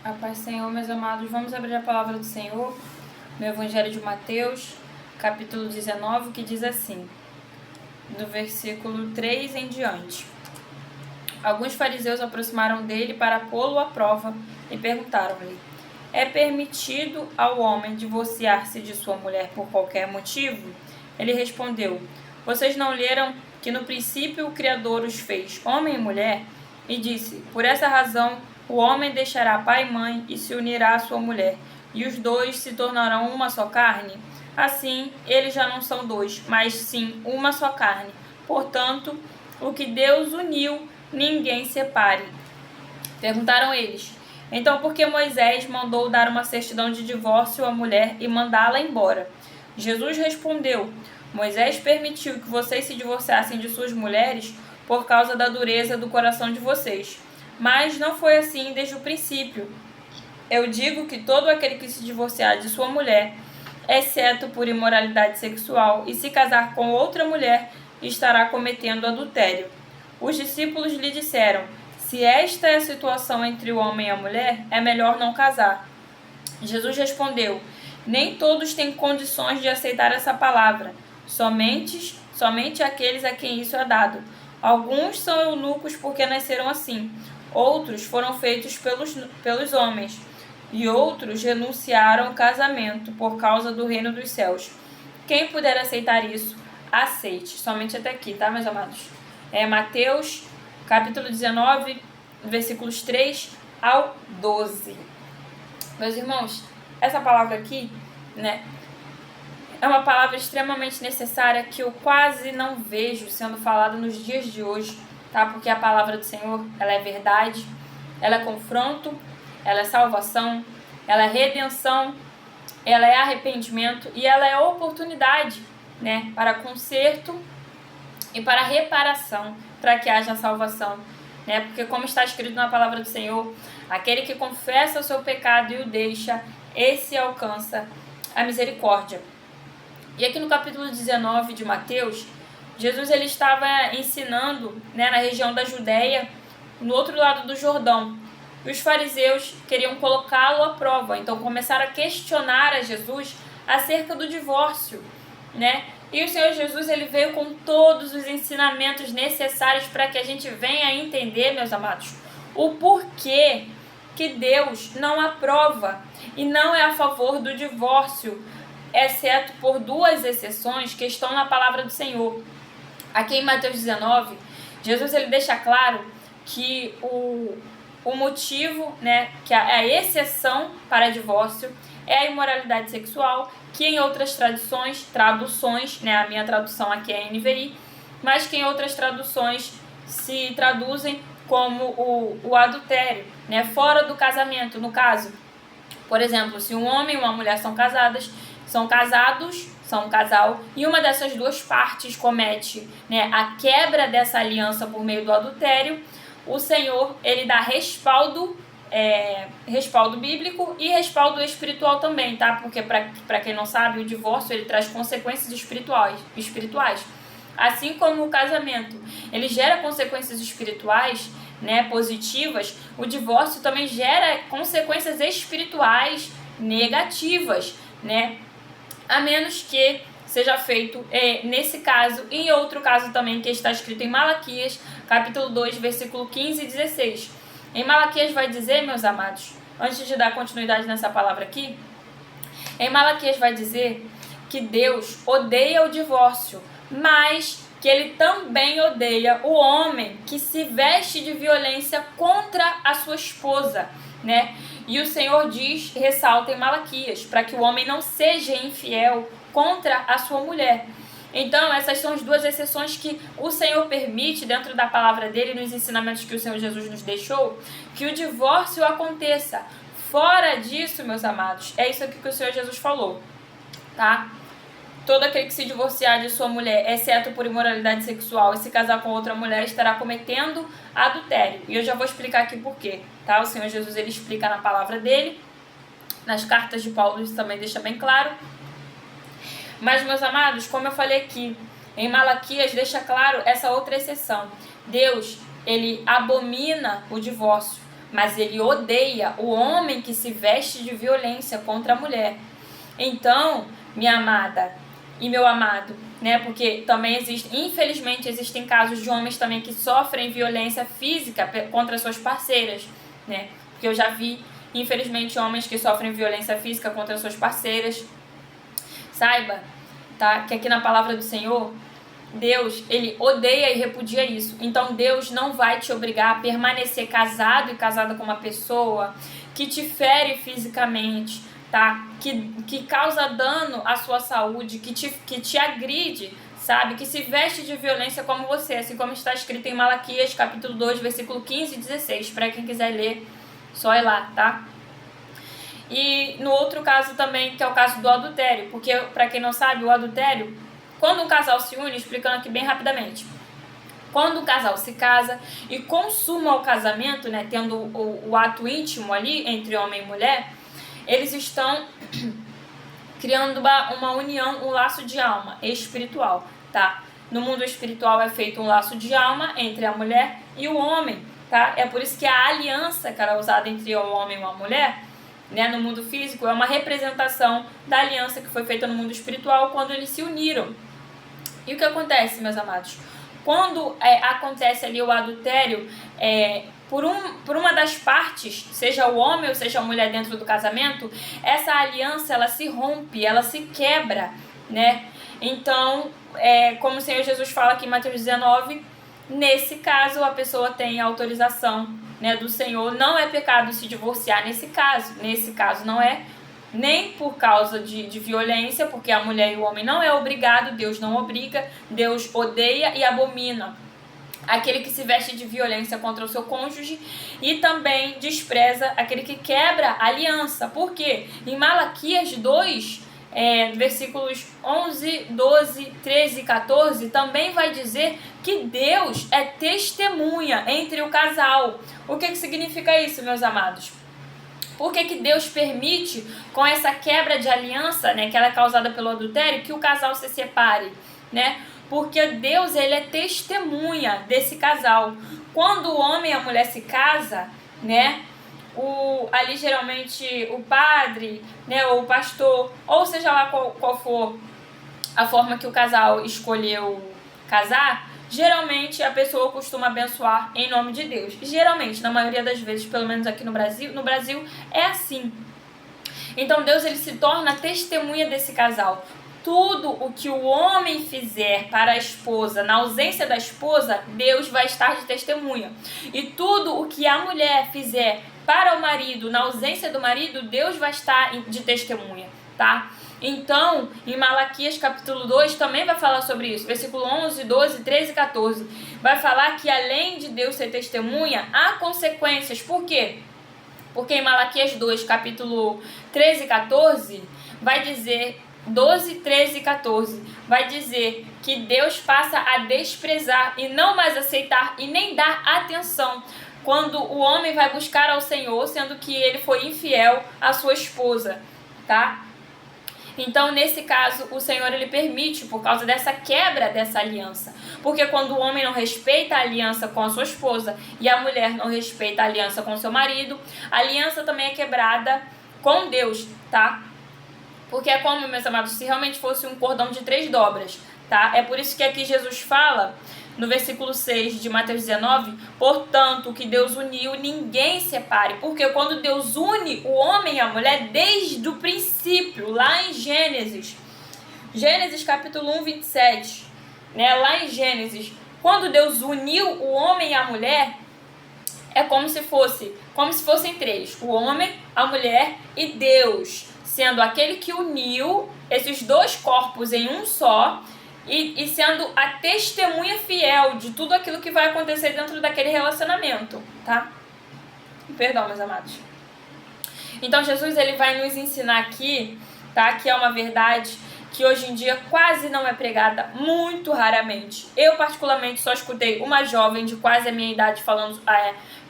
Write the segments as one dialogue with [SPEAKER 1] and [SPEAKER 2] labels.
[SPEAKER 1] A paz do Senhor, meus amados, vamos abrir a palavra do Senhor no Evangelho de Mateus, capítulo 19, que diz assim, do versículo 3 em diante. Alguns fariseus aproximaram dele para pô-lo à prova e perguntaram-lhe: é permitido ao homem divorciar-se de sua mulher por qualquer motivo? Ele respondeu: vocês não leram que no princípio o Criador os fez homem e mulher? E disse: por essa razão o homem deixará pai e mãe e se unirá à sua mulher, e os dois se tornarão uma só carne? Assim, eles já não são dois, mas sim uma só carne. Portanto, o que Deus uniu, ninguém separe. Perguntaram eles: então por que Moisés mandou dar uma certidão de divórcio à mulher e mandá-la embora? Jesus respondeu: Moisés permitiu que vocês se divorciassem de suas mulheres por causa da dureza do coração de vocês. Mas não foi assim desde o princípio. Eu digo que todo aquele que se divorciar de sua mulher, exceto por imoralidade sexual, e se casar com outra mulher, estará cometendo adultério. Os discípulos lhe disseram: se esta é a situação entre o homem e a mulher, é melhor não casar. Jesus respondeu: nem todos têm condições de aceitar essa palavra, somente aqueles a quem isso é dado. Alguns são eunucos porque nasceram assim, outros foram feitos pelos homens, e outros renunciaram ao casamento por causa do reino dos céus. Quem puder aceitar isso, aceite. Somente até aqui, tá, meus amados? Mateus, capítulo 19, versículos 3 ao 12. Meus irmãos, essa palavra aqui, né, é uma palavra extremamente necessária que eu quase não vejo sendo falada nos dias de hoje, tá? Porque a palavra do Senhor, ela é verdade, ela é confronto, ela é salvação, ela é redenção, ela é arrependimento e ela é oportunidade, né, para conserto e para reparação, para que haja salvação, né? Porque como está escrito na palavra do Senhor, aquele que confessa o seu pecado e o deixa, esse alcança a misericórdia. E aqui no capítulo 19 de Mateus, Jesus ele estava ensinando, né, na região da Judéia, no outro lado do Jordão. E os fariseus queriam colocá-lo à prova, então começaram a questionar a Jesus acerca do divórcio, né? E o Senhor Jesus ele veio com todos os ensinamentos necessários para que a gente venha a entender, meus amados, o porquê que Deus não aprova e não é a favor do divórcio, exceto por duas exceções que estão na palavra do Senhor. Aqui em Mateus 19, Jesus ele deixa claro que o motivo, né, que a exceção para divórcio é a imoralidade sexual, que em outras traduções, né, a minha tradução aqui é NVI, mas que em outras traduções se traduzem como o adultério, né, fora do casamento. No caso, por exemplo, se um homem e uma mulher são casados, são um casal, e uma dessas duas partes comete, né, a quebra dessa aliança por meio do adultério, o Senhor ele dá respaldo bíblico e respaldo espiritual também, tá? Porque para quem não sabe, o divórcio ele traz consequências espirituais. Assim como o casamento ele gera consequências espirituais, né, positivas, o divórcio também gera consequências espirituais negativas, né? A menos que seja feito nesse caso e em outro caso também que está escrito em Malaquias, capítulo 2, versículo 15 e 16. Em Malaquias vai dizer, meus amados, antes de dar continuidade nessa palavra aqui, em Malaquias vai dizer que Deus odeia o divórcio, mas que ele também odeia o homem que se veste de violência contra a sua esposa, né? E o Senhor ressalta em Malaquias, para que o homem não seja infiel contra a sua mulher. Então, essas são as duas exceções que o Senhor permite dentro da palavra dele, nos ensinamentos que o Senhor Jesus nos deixou, que o divórcio aconteça. Fora disso, meus amados, é isso aqui que o Senhor Jesus falou, tá? Todo aquele que se divorciar de sua mulher, exceto por imoralidade sexual, e se casar com outra mulher, estará cometendo adultério. E eu já vou explicar aqui por quê, tá? O Senhor Jesus, ele explica na palavra dele, nas cartas de Paulo, isso também deixa bem claro. Mas, meus amados, como eu falei aqui, em Malaquias deixa claro essa outra exceção. Deus, ele abomina o divórcio, mas ele odeia o homem que se veste de violência contra a mulher. Então, minha amada e meu amado, né? Porque também infelizmente existem casos de homens também que sofrem violência física contra suas parceiras, né? Porque eu já vi, infelizmente, homens que sofrem violência física contra suas parceiras. Saiba, tá? Que aqui na palavra do Senhor, Deus, ele odeia e repudia isso. Então Deus não vai te obrigar a permanecer casado e casada com uma pessoa que te fere fisicamente, tá? Que causa dano à sua saúde, que te agride, sabe? Que se veste de violência como você, assim como está escrito em Malaquias, capítulo 2, versículo 15 e 16. Para quem quiser ler, só ir lá, tá? E no outro caso também, que é o caso do adultério, porque, para quem não sabe, o adultério, quando um casal se une, explicando aqui bem rapidamente, quando um casal se casa e consuma o casamento, né, tendo o ato íntimo ali entre homem e mulher, eles estão criando uma união, um laço de alma espiritual, tá? No mundo espiritual é feito um laço de alma entre a mulher e o homem, tá? É por isso que a aliança que era usada entre o homem e a mulher, né, no mundo físico, é uma representação da aliança que foi feita no mundo espiritual quando eles se uniram. E o que acontece, meus amados? Quando acontece ali o adultério, por uma das partes, seja o homem ou seja a mulher dentro do casamento, essa aliança ela se rompe, ela se quebra, né? Então, como o Senhor Jesus fala aqui em Mateus 19, nesse caso a pessoa tem autorização, né, do Senhor. Não é pecado se divorciar nesse caso não é nem por causa de violência, porque a mulher e o homem não é obrigado, Deus não obriga, Deus odeia e abomina aquele que se veste de violência contra o seu cônjuge e também despreza aquele que quebra a aliança. Por quê? Em Malaquias 2, versículos 11, 12, 13 e 14, também vai dizer que Deus é testemunha entre o casal. O que significa isso, meus amados? Por que Deus permite, com essa quebra de aliança, né, que ela é causada pelo adultério, que o casal se separe, né? Porque Deus, ele é testemunha desse casal. Quando o homem e a mulher se casam, né, ali geralmente o padre, né, ou o pastor, ou seja lá qual for a forma que o casal escolheu casar, geralmente a pessoa costuma abençoar em nome de Deus. Geralmente, na maioria das vezes, pelo menos aqui no Brasil é assim. Então Deus, ele se torna testemunha desse casal. Tudo o que o homem fizer para a esposa, na ausência da esposa, Deus vai estar de testemunha. E tudo o que a mulher fizer para o marido, na ausência do marido, Deus vai estar de testemunha, tá? Então, em Malaquias capítulo 2 também vai falar sobre isso, versículo 11, 12, 13 e 14. Vai falar que além de Deus ser testemunha, há consequências. Por quê? Porque em Malaquias 2, capítulo 13 e 14, vai dizer, 12, 13 e 14, vai dizer que Deus passa a desprezar e não mais aceitar e nem dar atenção quando o homem vai buscar ao Senhor, sendo que ele foi infiel à sua esposa, tá? Então, nesse caso, o Senhor, ele permite, por causa dessa quebra dessa aliança. Porque quando o homem não respeita a aliança com a sua esposa e a mulher não respeita a aliança com o seu marido, a aliança também é quebrada com Deus, tá? Porque é como, meus amados, se realmente fosse um cordão de 3 dobras, tá? É por isso que aqui Jesus fala, no versículo 6 de Mateus 19, portanto, o que Deus uniu, ninguém separe. Porque quando Deus une o homem e a mulher, desde o princípio, lá em Gênesis capítulo 1, 27, né? Lá em Gênesis, quando Deus uniu o homem e a mulher, é como se fossem 3, o homem, a mulher e Deus, sendo aquele que uniu esses 2 corpos em um só, e sendo a testemunha fiel de tudo aquilo que vai acontecer dentro daquele relacionamento, tá? Perdão, meus amados. Então, Jesus, ele vai nos ensinar aqui, tá? Que é uma verdade que hoje em dia quase não é pregada, muito raramente. Eu, particularmente, só escutei uma jovem de quase a minha idade falando,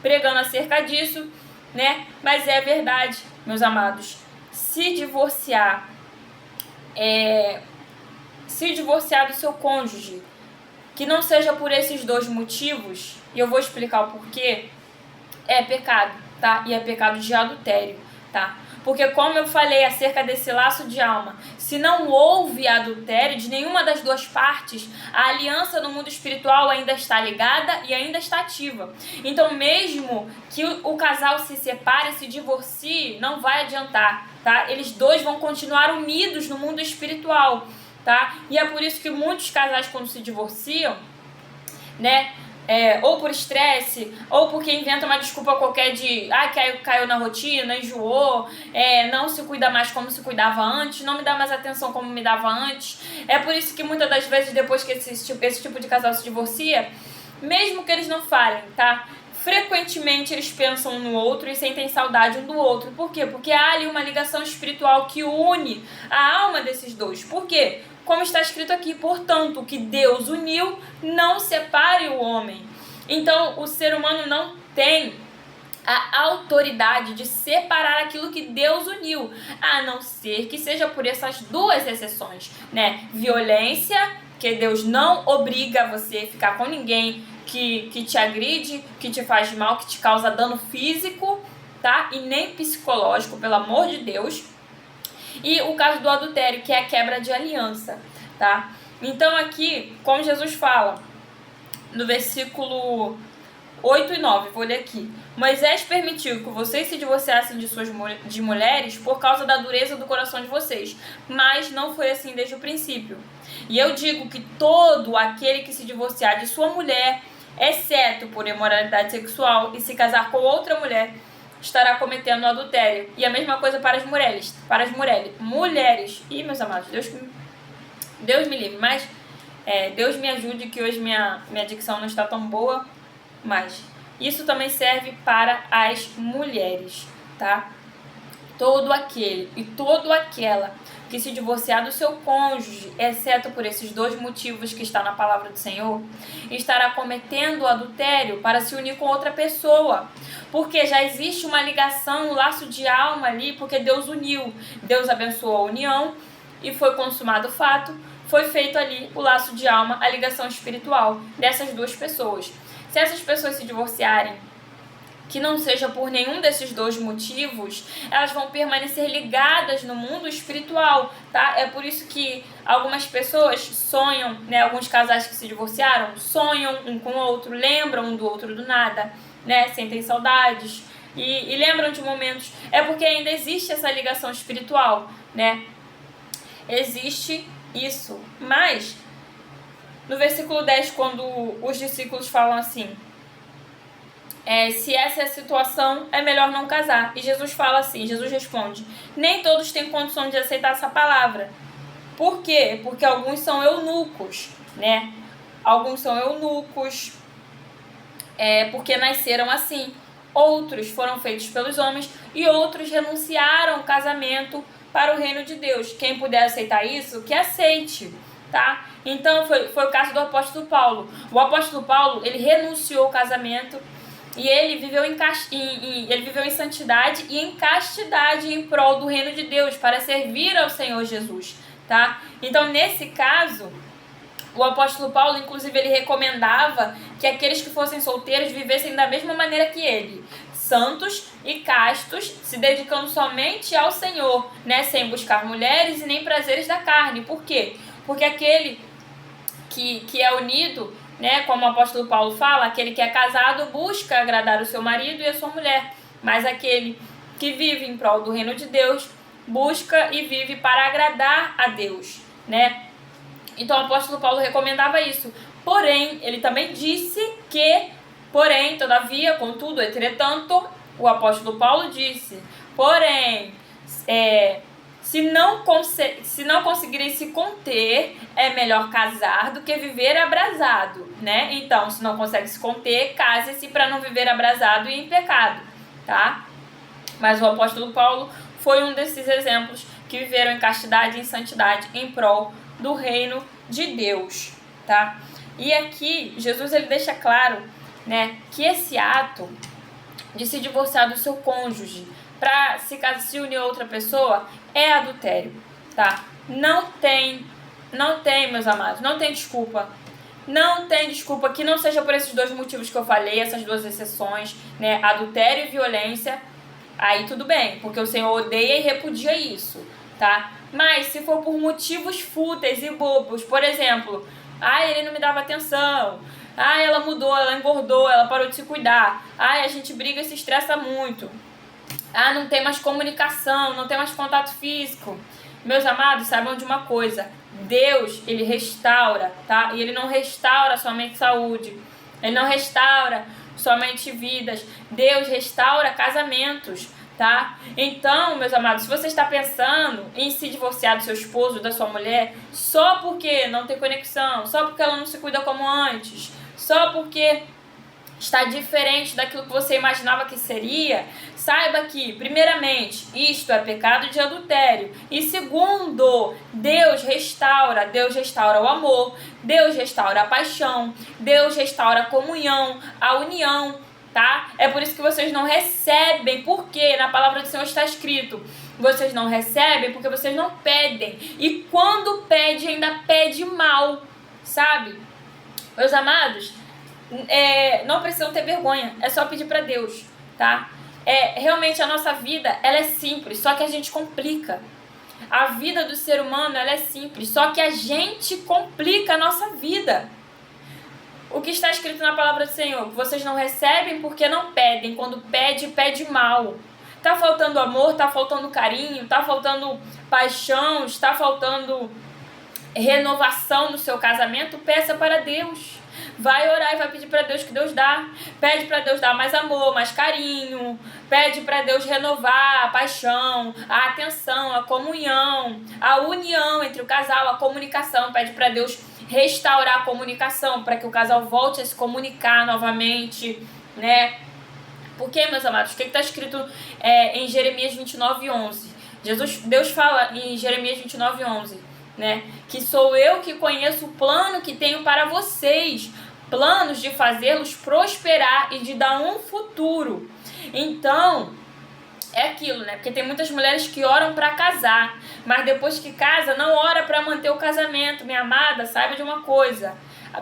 [SPEAKER 1] pregando acerca disso, né? Mas é verdade, meus amados. Se divorciar do seu cônjuge, que não seja por esses 2 motivos, e eu vou explicar o porquê, é pecado, tá? E é pecado de adultério, tá? Porque como eu falei acerca desse laço de alma, se não houve adultério de nenhuma das duas partes, a aliança no mundo espiritual ainda está ligada e ainda está ativa. Então mesmo que o casal se separe, se divorcie, não vai adiantar, tá? Eles dois vão continuar unidos no mundo espiritual, tá? E é por isso que muitos casais, quando se divorciam, né, ou por estresse, ou porque inventa uma desculpa qualquer de caiu na rotina, enjoou, não se cuida mais como se cuidava antes, não me dá mais atenção como me dava antes. É por isso que muitas das vezes, depois que esse tipo de casal se divorcia, mesmo que eles não falem, tá? Frequentemente eles pensam um no outro e sentem saudade um do outro. Por quê? Porque há ali uma ligação espiritual que une a alma desses dois. Por quê? Como está escrito aqui, portanto, o que Deus uniu, não separe o homem. Então, o ser humano não tem a autoridade de separar aquilo que Deus uniu, a não ser que seja por essas duas exceções, né? Violência, que Deus não obriga você a ficar com ninguém que te agride, que te faz mal, que te causa dano físico, tá? E nem psicológico, pelo amor de Deus. E o caso do adultério, que é a quebra de aliança, tá? Então aqui, como Jesus fala, no versículo 8 e 9, vou ler aqui. Moisés permitiu que vocês se divorciassem de mulheres por causa da dureza do coração de vocês, mas não foi assim desde o princípio. E eu digo que todo aquele que se divorciar de sua mulher, exceto por imoralidade sexual, e se casar com outra mulher, estará cometendo adultério. E a mesma coisa para as mulheres. Mulheres. Ih, meus amados, Deus me livre, mas Deus me ajude, que hoje minha dicção não está tão boa, mas isso também serve para as mulheres, tá? Todo aquele e toda aquela que se divorciar do seu cônjuge, exceto por esses dois motivos que está na palavra do Senhor, estará cometendo adultério para se unir com outra pessoa. Porque já existe uma ligação, um laço de alma ali, porque Deus uniu. Deus abençoou a união e foi consumado o fato, foi feito ali o laço de alma, a ligação espiritual dessas duas pessoas. Se essas pessoas se divorciarem, que não seja por nenhum desses dois motivos, elas vão permanecer ligadas no mundo espiritual, tá? É por isso que algumas pessoas sonham, né? Alguns casais que se divorciaram, sonham um com o outro, lembram um do outro do nada, né? Sentem saudades e lembram de momentos. É porque ainda existe essa ligação espiritual, né? Existe isso. Mas, no versículo 10, quando os discípulos falam assim, se essa é a situação, é melhor não casar. E Jesus fala assim, Jesus responde, nem todos têm condição de aceitar essa palavra. Por quê? Porque alguns são eunucos, né? Alguns são eunucos, porque nasceram assim. Outros foram feitos pelos homens e outros renunciaram ao casamento para o reino de Deus. Quem puder aceitar isso, que aceite, tá? Então, foi o caso do apóstolo Paulo. O apóstolo Paulo, ele renunciou ao casamento e ele viveu em santidade e em castidade em prol do reino de Deus, para servir ao Senhor Jesus, tá? Então, nesse caso, o apóstolo Paulo, inclusive, ele recomendava que aqueles que fossem solteiros vivessem da mesma maneira que ele, santos e castos, se dedicando somente ao Senhor, né? Sem buscar mulheres e nem prazeres da carne. Por quê? Porque aquele que é unido, né, como o apóstolo Paulo fala, aquele que é casado busca agradar o seu marido e a sua mulher, mas aquele que vive em prol do reino de Deus busca e vive para agradar a Deus, né? Então o apóstolo Paulo recomendava isso. Porém, ele também disse que, todavia, contudo, entretanto, o apóstolo Paulo disse, porém, se não conseguirem se conter, é melhor casar do que viver abrasado, né? Então, se não consegue se conter, case-se para não viver abrasado e em pecado, tá? Mas o apóstolo Paulo foi um desses exemplos que viveram em castidade e em santidade em prol do reino de Deus, tá? E aqui, Jesus, ele deixa claro, né, que esse ato de se divorciar do seu cônjuge para se unir a outra pessoa é adultério, tá? Não tem, meus amados, não tem desculpa. Não tem desculpa que não seja por esses dois motivos que eu falei, essas duas exceções, né? Adultério e violência, aí tudo bem, porque o Senhor odeia e repudia isso, tá? Mas se for por motivos fúteis e bobos, por exemplo, ele não me dava atenção, ela mudou, ela engordou, ela parou de se cuidar, a gente briga e se estressa muito, não tem mais comunicação, não tem mais contato físico. Meus amados, saibam de uma coisa, Deus, Ele restaura, tá? E Ele não restaura somente saúde, Ele não restaura somente vidas, Deus restaura casamentos, tá? Então, meus amados, se você está pensando em se divorciar do seu esposo, da sua mulher, só porque não tem conexão, só porque ela não se cuida como antes, só porque está diferente daquilo que você imaginava que seria, saiba que, primeiramente, isto é pecado de adultério. E segundo, Deus restaura o amor, Deus restaura a paixão, Deus restaura a comunhão, a união, tá? É por isso que vocês não recebem, porque na palavra do Senhor está escrito, vocês não recebem porque vocês não pedem. E quando pede, ainda pede mal, sabe? Meus amados, não precisam ter vergonha, é só pedir para Deus, tá? Realmente a nossa vida, ela é simples, só que a gente complica. A vida do ser humano, ela é simples, só que a gente complica a nossa vida. O que está escrito na palavra do Senhor, vocês não recebem porque não pedem, quando pede, pede mal. Tá faltando amor, tá faltando carinho, tá faltando paixão, está faltando renovação no seu casamento, peça para Deus. Vai orar e vai pedir para Deus que Deus dá. Pede para Deus dar mais amor, mais carinho. Pede para Deus renovar a paixão, a atenção, a comunhão, a união entre o casal, a comunicação. Pede para Deus restaurar a comunicação, para que o casal volte a se comunicar novamente, né? Porque, meus amados, o que está escrito em Jeremias 29:11? Deus fala em Jeremias 29:11, né? Que sou eu que conheço o plano que tenho para vocês, planos de fazê-los prosperar e de dar um futuro. Então, é aquilo, né? Porque tem muitas mulheres que oram para casar, mas depois que casa, não ora para manter o casamento. Minha amada, saiba de uma coisa.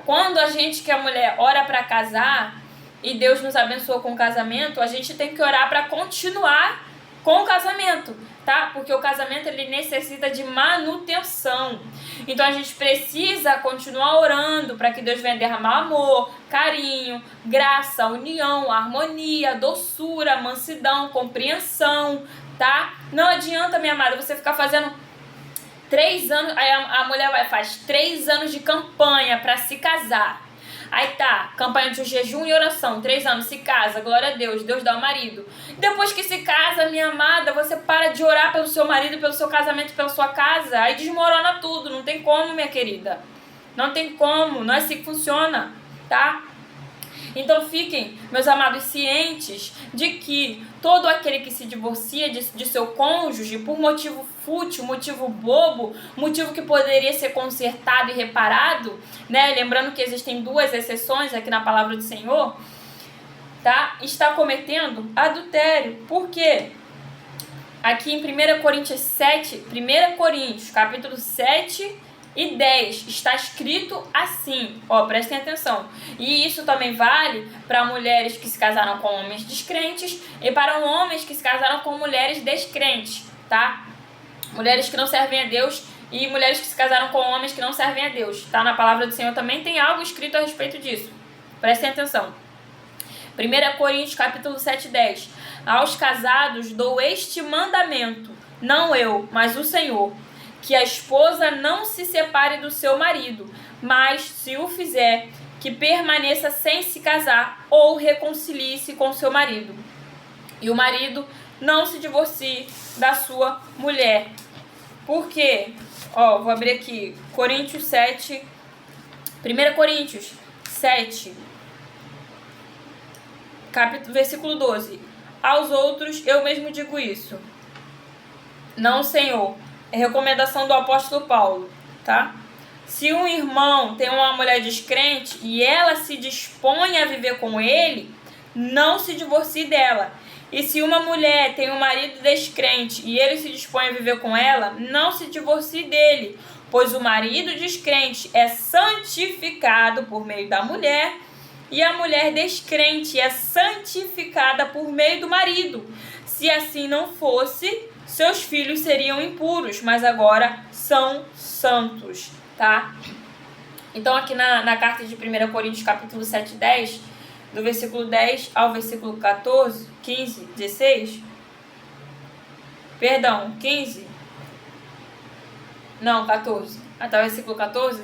[SPEAKER 1] Quando a gente, que é mulher, ora para casar e Deus nos abençoa com o casamento, a gente tem que orar para continuar com o casamento, tá? Porque o casamento, ele necessita de manutenção. Então a gente precisa continuar orando para que Deus venha derramar amor, carinho, graça, união, harmonia, doçura, mansidão, compreensão, tá? Não adianta, minha amada, você ficar fazendo 3 anos, aí a mulher faz 3 anos de campanha para se casar. Aí tá, campanha de jejum e oração, 3 anos, se casa, glória a Deus, Deus dá o marido. Depois que se casa, minha amada, você para de orar pelo seu marido, pelo seu casamento, pela sua casa, aí desmorona tudo, não tem como, minha querida. Não tem como, não é assim que funciona, tá? Então fiquem, meus amados, cientes de que todo aquele que se divorcia de seu cônjuge por motivo fútil, motivo bobo, motivo que poderia ser consertado e reparado, né? Lembrando que existem 2 exceções aqui na palavra do Senhor, tá? Está cometendo adultério. Por quê? Aqui em 1 Coríntios 7, 1 Coríntios, capítulo 7 e 10, está escrito assim, prestem atenção. E isso também vale para mulheres que se casaram com homens descrentes e para homens que se casaram com mulheres descrentes, tá? Mulheres que não servem a Deus e mulheres que se casaram com homens que não servem a Deus, tá? Na palavra do Senhor também tem algo escrito a respeito disso. Prestem atenção. 1 Coríntios capítulo 7, 10. Aos casados dou este mandamento, não eu, mas o Senhor, que a esposa não se separe do seu marido, mas, se o fizer, que permaneça sem se casar ou reconcilie-se com seu marido. E o marido não se divorcie da sua mulher. Por quê? Vou abrir aqui, Coríntios 7, 1 Coríntios 7, versículo 12. Aos outros eu mesmo digo isso, não o Senhor. É recomendação do apóstolo Paulo, tá? Se um irmão tem uma mulher descrente e ela se dispõe a viver com ele, não se divorcie dela. E se uma mulher tem um marido descrente e ele se dispõe a viver com ela, não se divorcie dele. pois o marido descrente é santificado por meio da mulher, e a mulher descrente é santificada por meio do marido. Se assim não fosse, seus filhos seriam impuros, mas agora são santos, tá? Então aqui na carta de 1 Coríntios, capítulo 7, 10, do versículo 10 ao versículo 14, 15, 16, perdão, 15, não, 14, até o versículo 14,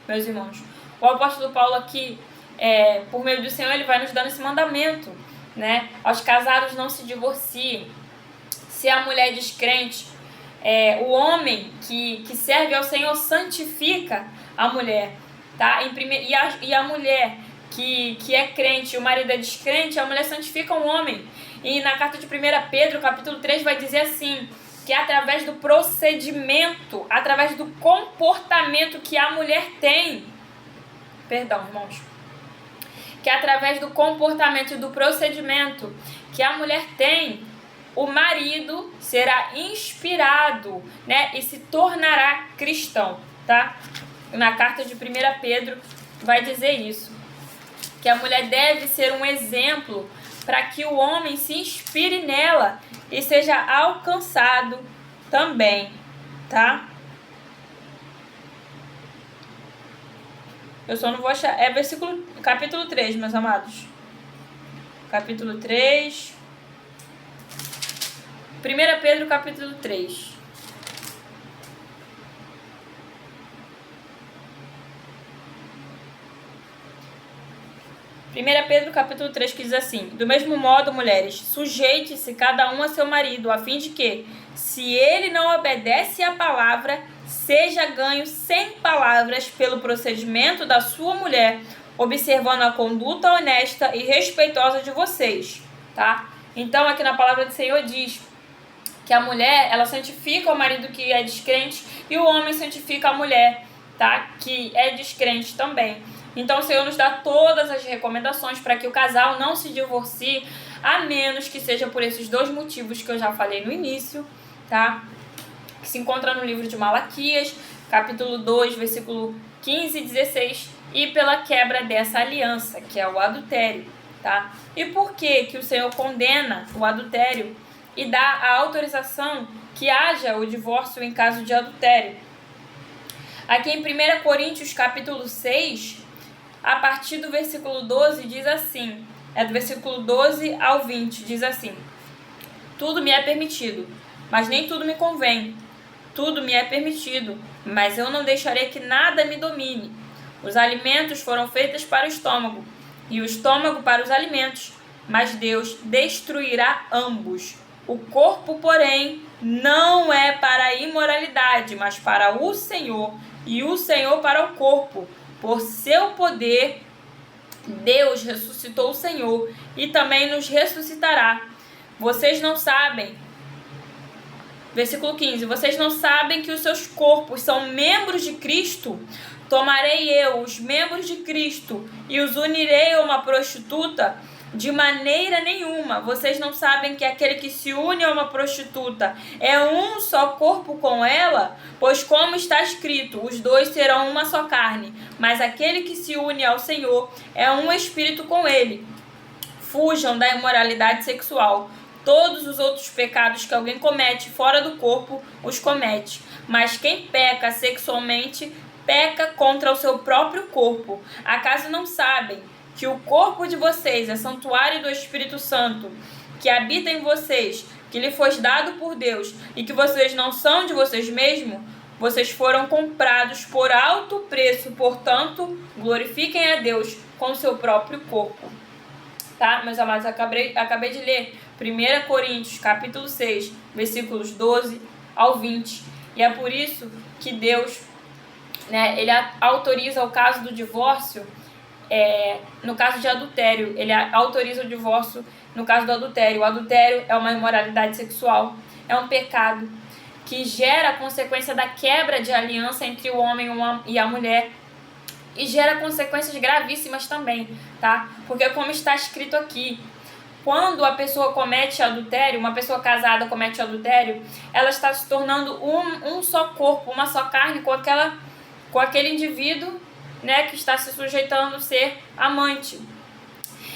[SPEAKER 1] meus irmãos, o apóstolo Paulo aqui, por meio do Senhor, ele vai nos dando esse mandamento, né? Aos casados não se divorciem. Se a mulher é descrente, o homem que serve ao Senhor santifica a mulher, tá? E a mulher que é crente, o marido é descrente, a mulher santifica o homem. E na carta de 1 Pedro, capítulo 3, vai dizer assim, que é através do procedimento, através do comportamento que a mulher tem, perdão, irmãos, que através do comportamento e do procedimento que a mulher tem, o marido será inspirado, né, e se tornará cristão, tá? Na carta de 1 Pedro vai dizer isso, que a mulher deve ser um exemplo para que o homem se inspire nela e seja alcançado também, tá? Eu só não vou achar, capítulo 3, meus amados. Capítulo 3. 1 Pedro, capítulo 3. Pedro, capítulo 3, que diz assim: do mesmo modo, mulheres, sujeite-se cada um a seu marido, a fim de que, se ele não obedece à palavra, seja ganho sem palavras pelo procedimento da sua mulher, observando a conduta honesta e respeitosa de vocês, tá? Então, aqui na palavra do Senhor diz que a mulher, ela santifica o marido que é descrente e o homem santifica a mulher, tá? Que é descrente também. Então, o Senhor nos dá todas as recomendações para que o casal não se divorcie, a menos que seja por esses dois motivos que eu já falei no início, tá? Que se encontra no livro de Malaquias, capítulo 2, versículo 15 e 16, e pela quebra dessa aliança, que é o adultério, tá? E por que o Senhor condena o adultério e dá a autorização que haja o divórcio em caso de adultério? Aqui em 1 Coríntios, capítulo 6, a partir do versículo 12, diz assim, do versículo 12 ao 20, diz assim: tudo me é permitido, mas nem tudo me convém. Tudo me é permitido, mas eu não deixarei que nada me domine. Os alimentos foram feitos para o estômago, e o estômago para os alimentos, mas Deus destruirá ambos. O corpo, porém, não é para a imoralidade, mas para o Senhor, e o Senhor para o corpo. Por seu poder, Deus ressuscitou o Senhor e também nos ressuscitará. Vocês não sabem, versículo 15, vocês não sabem que os seus corpos são membros de Cristo? Tomarei eu os membros de Cristo e os unirei a uma prostituta? De maneira nenhuma. Vocês não sabem que aquele que se une a uma prostituta é um só corpo com ela? Pois como está escrito, os dois serão uma só carne. Mas aquele que se une ao Senhor é um espírito com ele. Fujam da imoralidade sexual. Todos os outros pecados que alguém comete fora do corpo, os comete. Mas quem peca sexualmente, peca contra o seu próprio corpo. Acaso não sabem que o corpo de vocês é santuário do Espírito Santo, que habita em vocês, que lhe foi dado por Deus, e que vocês não são de vocês mesmos? Vocês foram comprados por alto preço, portanto, glorifiquem a Deus com o seu próprio corpo. Tá, meus amados, acabei de ler 1 Coríntios, capítulo 6, versículos 12 ao 20, e é por isso que Deus, né, ele autoriza o caso do divórcio. No caso de adultério, ele autoriza o divórcio no caso do adultério. O adultério é uma imoralidade sexual, é um pecado que gera a consequência da quebra de aliança entre o homem e a mulher e gera consequências gravíssimas também, tá? Porque como está escrito aqui, quando a pessoa comete adultério, uma pessoa casada comete adultério, ela está se tornando um só corpo, uma só carne com aquele indivíduo, né, que está se sujeitando a ser amante.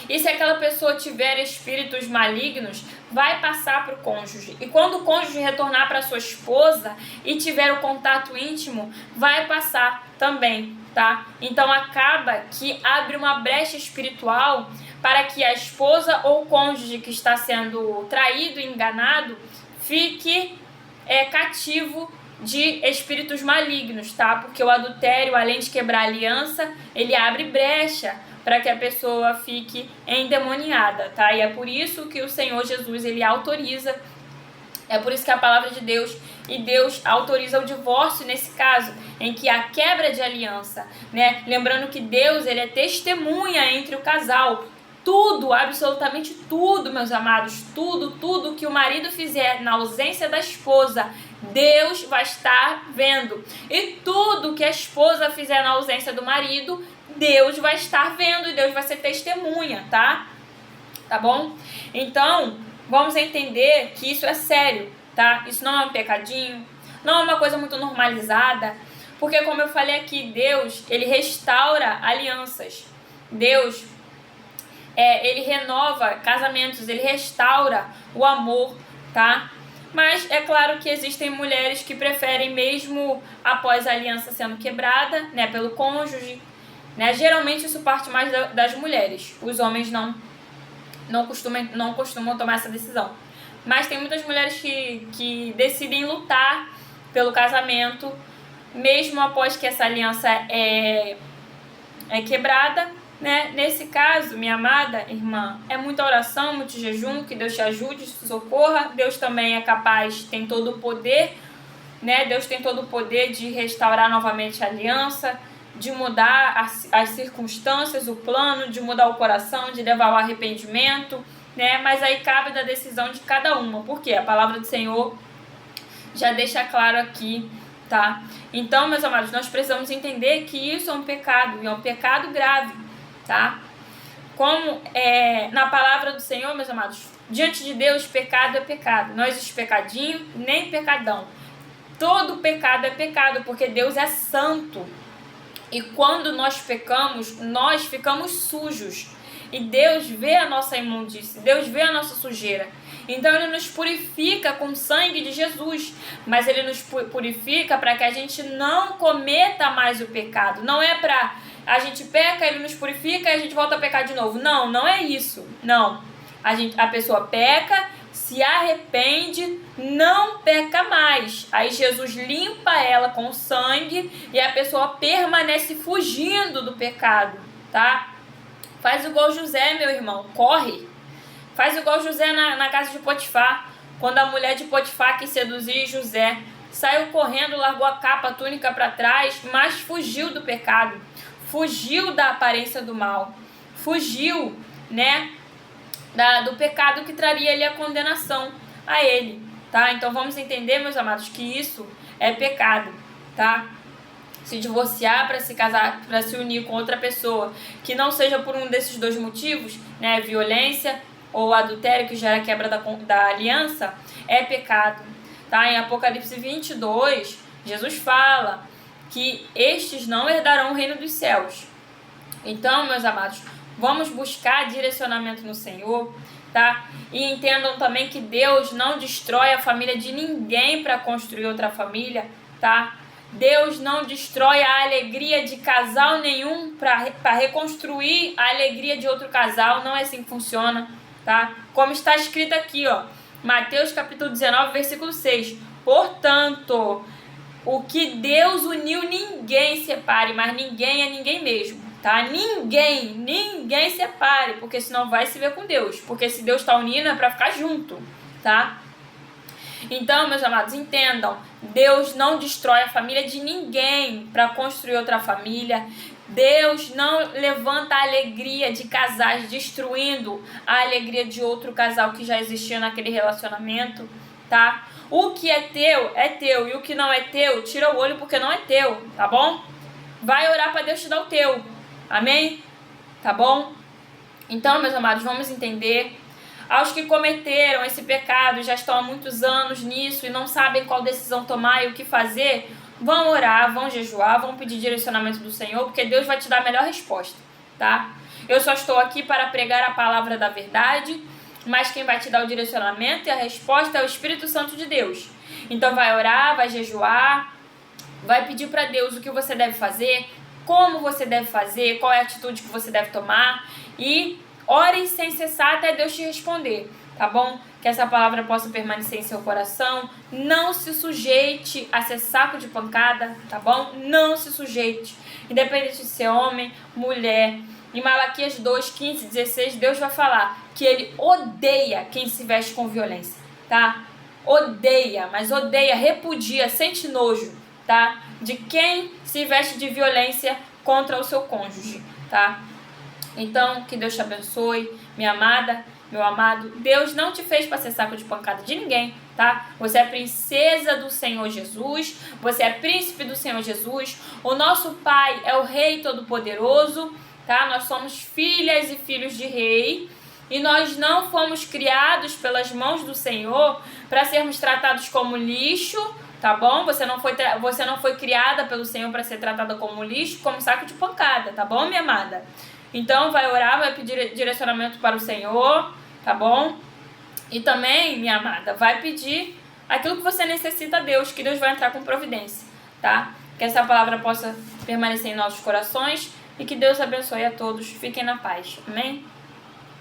[SPEAKER 1] E se aquela pessoa tiver espíritos malignos, vai passar para o cônjuge. E quando o cônjuge retornar para sua esposa e tiver o contato íntimo, vai passar também, tá? Então acaba que abre uma brecha espiritual para que a esposa ou o cônjuge que está sendo traído e enganado fique cativo de espíritos malignos, tá? Porque o adultério, além de quebrar a aliança, ele abre brecha para que a pessoa fique endemoniada, tá? E é por isso que o Senhor Jesus, ele autoriza, é por isso que a palavra de Deus, e Deus autoriza o divórcio nesse caso, em que há quebra de aliança, né? Lembrando que Deus, ele é testemunha entre o casal. Tudo, absolutamente tudo, meus amados, tudo que o marido fizer na ausência da esposa, Deus vai estar vendo. E tudo que a esposa fizer na ausência do marido, Deus vai estar vendo e Deus vai ser testemunha, tá? Tá bom? Então, vamos entender que isso é sério, tá? Isso não é um pecadinho, não é uma coisa muito normalizada, porque como eu falei aqui, Deus, ele restaura alianças. Deus, ele renova casamentos, ele restaura o amor, tá? Mas é claro que existem mulheres que preferem, mesmo após a aliança sendo quebrada, né, pelo cônjuge, né? Geralmente isso parte mais das mulheres. Os homens não costumam tomar essa decisão. Mas tem muitas mulheres que decidem lutar pelo casamento, mesmo após que essa aliança é quebrada, né? Nesse caso, minha amada irmã, é muita oração, muito jejum, que Deus te ajude, te socorra. Deus também é capaz, tem todo o poder, né? Deus tem todo o poder de restaurar novamente a aliança, de mudar as circunstâncias, o plano, de mudar o coração, de levar ao arrependimento, né? Mas aí cabe da decisão de cada uma, porque a palavra do Senhor já deixa claro aqui, tá? Então, meus amados, nós precisamos entender que isso é um pecado, e é um pecado grave, tá? Como na palavra do Senhor, meus amados, diante de Deus, pecado é pecado. Não existe pecadinho, nem pecadão. Todo pecado é pecado, porque Deus é santo. E quando nós pecamos, nós ficamos sujos. E Deus vê a nossa imundície, Deus vê a nossa sujeira. Então Ele nos purifica com o sangue de Jesus. Mas Ele nos purifica para que a gente não cometa mais o pecado. Não é para a gente peca, Ele nos purifica e a gente volta a pecar de novo. Não, não é isso. Não. A pessoa peca, se arrepende, não peca mais. Aí Jesus limpa ela com o sangue e a pessoa permanece fugindo do pecado, tá? Faz igual José, meu irmão, corre. Faz igual José na casa de Potifar, quando a mulher de Potifar quis seduzir José. Saiu correndo, largou a capa, a túnica para trás, mas fugiu do pecado. Fugiu da aparência do mal. Fugiu, né? Do pecado que traria ali a condenação a ele, tá? Então vamos entender, meus amados, que isso é pecado, tá? Se divorciar para se casar, para se unir com outra pessoa, que não seja por um desses dois motivos, né? Violência ou adultério, que gera quebra da aliança, é pecado, tá? Em Apocalipse 22, Jesus fala que estes não herdarão o reino dos céus. Então, meus amados, vamos buscar direcionamento no Senhor, tá? E entendam também que Deus não destrói a família de ninguém para construir outra família, tá? Deus não destrói a alegria de casal nenhum para reconstruir a alegria de outro casal. Não é assim que funciona, tá? Como está escrito aqui, ó, Mateus capítulo 19, versículo 6. Portanto, o que Deus uniu, ninguém separe, mas ninguém é ninguém mesmo. Tá? Ninguém separe, porque senão vai se ver com Deus. Porque se Deus está unindo é para ficar junto, tá? Então, meus amados, entendam. Deus não destrói a família de ninguém para construir outra família. Deus não levanta a alegria de casais destruindo a alegria de outro casal que já existia naquele relacionamento, tá? O que é teu, e o que não é teu, tira o olho porque não é teu, tá bom? Vai orar para Deus te dar o teu. Amém? Tá bom? Então, meus amados, vamos entender. Aos que cometeram esse pecado, já estão há muitos anos nisso e não sabem qual decisão tomar e o que fazer, vão orar, vão jejuar, vão pedir direcionamento do Senhor, porque Deus vai te dar a melhor resposta, tá? Eu só estou aqui para pregar a palavra da verdade, mas quem vai te dar o direcionamento e a resposta é o Espírito Santo de Deus. Então vai orar, vai jejuar, vai pedir para Deus o que você deve fazer, como você deve fazer, qual é a atitude que você deve tomar e ore sem cessar até Deus te responder, tá bom? Que essa palavra possa permanecer em seu coração. Não se sujeite a ser saco de pancada, tá bom? Não se sujeite. Independente de ser homem, mulher. Em Malaquias 2, 15, 16, Deus vai falar que Ele odeia quem se veste com violência, tá? Odeia, mas odeia, repudia, sente nojo, tá? De quem se veste de violência contra o seu cônjuge, tá? Então, que Deus te abençoe, minha amada, meu amado. Deus não te fez para ser saco de pancada de ninguém, tá? Você é princesa do Senhor Jesus, você é príncipe do Senhor Jesus. O nosso Pai é o Rei Todo-Poderoso, tá? Nós somos filhas e filhos de Rei. E nós não fomos criados pelas mãos do Senhor para sermos tratados como lixo, tá bom? Você não foi criada pelo Senhor para ser tratada como lixo, como saco de pancada, tá bom, minha amada? Então vai orar, vai pedir direcionamento para o Senhor, tá bom? E também, minha amada, vai pedir aquilo que você necessita a Deus, que Deus vai entrar com providência, tá? Que essa palavra possa permanecer em nossos corações e que Deus abençoe a todos. Fiquem na paz. Amém?